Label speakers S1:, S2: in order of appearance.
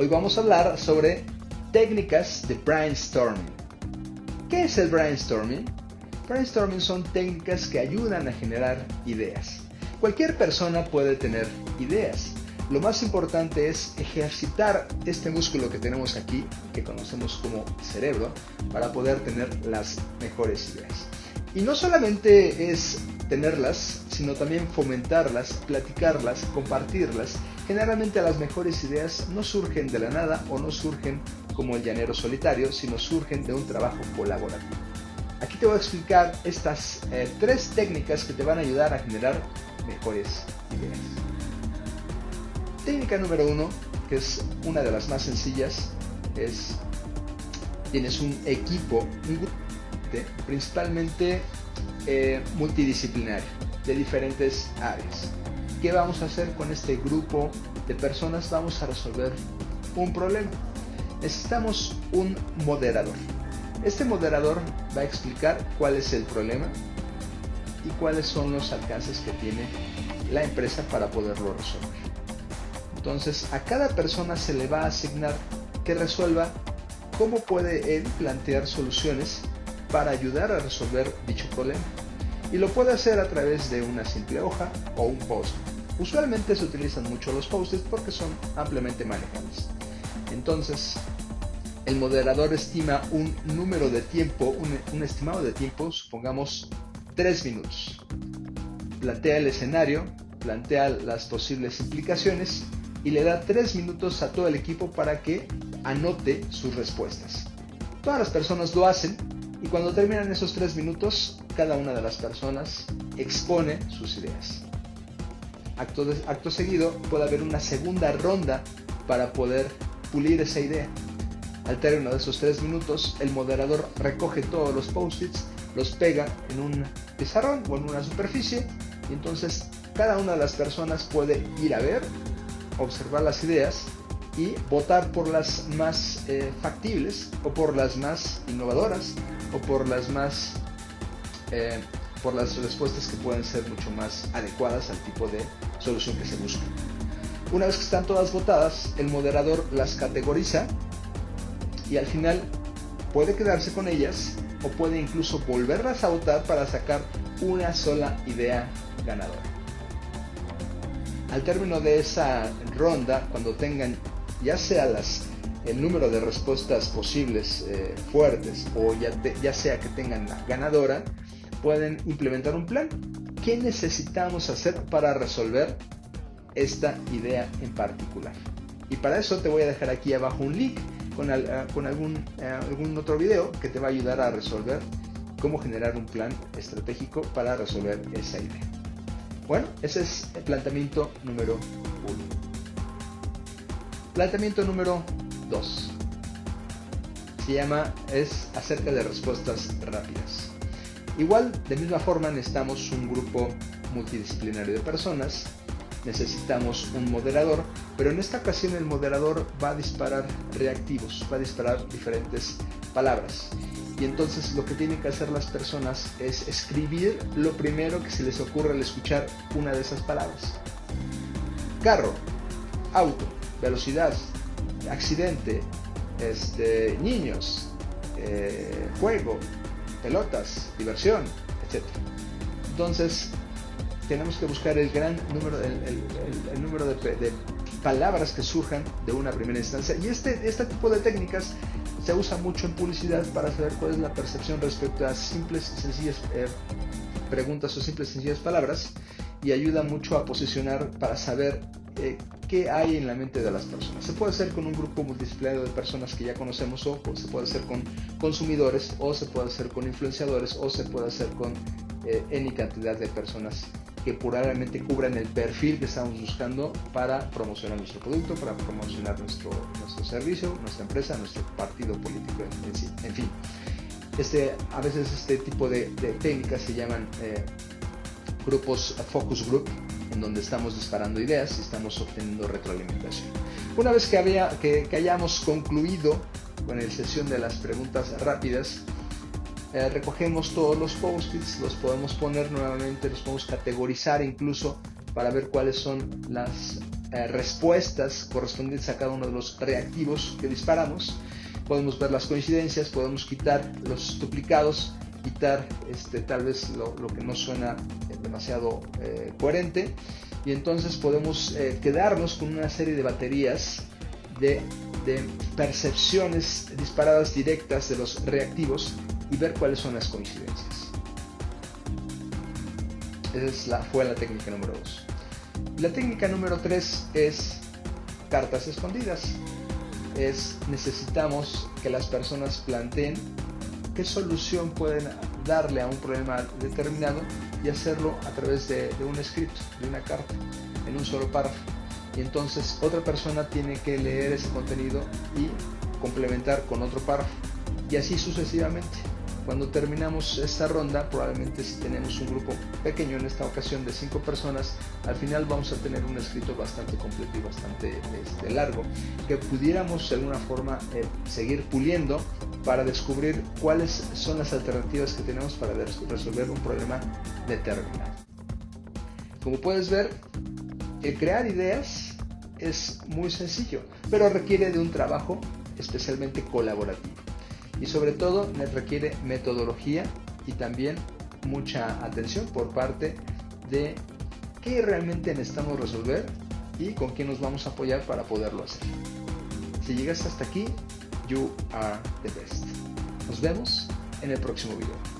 S1: Hoy vamos a hablar sobre técnicas de brainstorming. ¿Qué es el brainstorming? Brainstorming son técnicas que ayudan a generar ideas. Cualquier persona puede tener ideas. Lo más importante es ejercitar este músculo que tenemos aquí, que conocemos como cerebro, para poder tener las mejores ideas. Y no solamente es tenerlas, sino también fomentarlas, platicarlas, compartirlas. Generalmente las mejores ideas no surgen de la nada o no surgen como el llanero solitario, sino surgen de un trabajo colaborativo. Aquí te voy a explicar estas 3 técnicas que te van a ayudar a generar mejores ideas. Técnica número 1, que es una de las más sencillas, es tienes un equipo, un grupo, principalmente multidisciplinario, de diferentes áreas. ¿Qué vamos a hacer con este grupo de personas? Vamos a resolver un problema. Necesitamos un moderador. Este moderador va a explicar cuál es el problema y cuáles son los alcances que tiene la empresa para poderlo resolver. Entonces, a cada persona se le va a asignar que resuelva cómo puede él plantear soluciones para ayudar a resolver dicho problema. Y lo puede hacer a través de una simple hoja o un post. Usualmente se utilizan mucho los post-its porque son ampliamente manejables. Entonces, el moderador estima un número de tiempo, un estimado de tiempo, supongamos 3 minutos. Plantea el escenario, plantea las posibles implicaciones y le da 3 minutos a todo el equipo para que anote sus respuestas. Todas las personas lo hacen y cuando terminan esos 3 minutos, cada una de las personas expone sus ideas. Acto seguido puede haber una segunda ronda para poder pulir esa idea. Al término de esos 3 minutos, el moderador recoge todos los post-its, los pega en un pizarrón o en una superficie y entonces cada una de las personas puede ir a ver, observar las ideas y votar por las más factibles o por las más innovadoras o por las respuestas que pueden ser mucho más adecuadas al tipo de solución que se busca. Una vez que están todas votadas, el moderador las categoriza y al final puede quedarse con ellas o puede incluso volverlas a votar para sacar una sola idea ganadora. Al término de esa ronda, cuando tengan ya sea el número de respuestas posibles fuertes o ya sea que tengan la ganadora, pueden implementar un plan. ¿Qué necesitamos hacer para resolver esta idea en particular? Y para eso te voy a dejar aquí abajo un link con algún otro video que te va a ayudar a resolver cómo generar un plan estratégico para resolver esa idea. Bueno, ese es el planteamiento número 1. Planteamiento número 2 es acerca de respuestas rápidas. Igual, de misma forma, necesitamos un grupo multidisciplinario de personas, necesitamos un moderador, pero en esta ocasión el moderador va a disparar reactivos, va a disparar diferentes palabras. Y entonces lo que tienen que hacer las personas es escribir lo primero que se les ocurre al escuchar una de esas palabras. Carro, auto, velocidad, accidente, niños, juego, pelotas, diversión, etc. Entonces tenemos que buscar el gran número, el número de palabras que surjan de una primera instancia. Y este tipo de técnicas se usa mucho en publicidad para saber cuál es la percepción respecto a simples y sencillas preguntas o simples y sencillas palabras, y ayuda mucho a posicionar para saber qué hay en la mente de las personas. Se puede hacer con un grupo multidisciplinario de personas que ya conocemos, o se puede hacer con consumidores, o se puede hacer con influenciadores, o se puede hacer con N cantidad de personas que probablemente cubran el perfil que estamos buscando para promocionar nuestro producto, para promocionar nuestro servicio, nuestra empresa, nuestro partido político en sí. En fin, a veces este tipo de técnicas se llaman grupos focus group, en donde estamos disparando ideas y estamos obteniendo retroalimentación. Una vez que hayamos concluido con la sesión de las preguntas rápidas, recogemos todos los post-its, los podemos poner nuevamente, los podemos categorizar incluso para ver cuáles son las respuestas correspondientes a cada uno de los reactivos que disparamos. Podemos ver las coincidencias, podemos quitar los duplicados, quitar tal vez lo que no suena demasiado coherente, y entonces podemos quedarnos con una serie de baterías de percepciones disparadas directas de los reactivos y ver cuáles son las coincidencias. Esa fue la técnica número 2. La técnica número 3 es cartas escondidas. Necesitamos que las personas planteen qué solución pueden darle a un problema determinado y hacerlo a través de un escrito, de una carta, en un solo párrafo. Y entonces otra persona tiene que leer ese contenido y complementar con otro párrafo, y así sucesivamente. Cuando terminamos esta ronda, probablemente si tenemos un grupo pequeño, en esta ocasión de 5 personas, al final vamos a tener un escrito bastante completo y bastante largo, que pudiéramos de alguna forma seguir puliendo para descubrir cuáles son las alternativas que tenemos para resolver un problema determinado. Como puedes ver, el crear ideas es muy sencillo, pero requiere de un trabajo especialmente colaborativo. Y sobre todo requiere metodología y también mucha atención por parte de qué realmente necesitamos resolver y con quién nos vamos a apoyar para poderlo hacer. Si llegaste hasta aquí, you are the best. Nos vemos en el próximo video.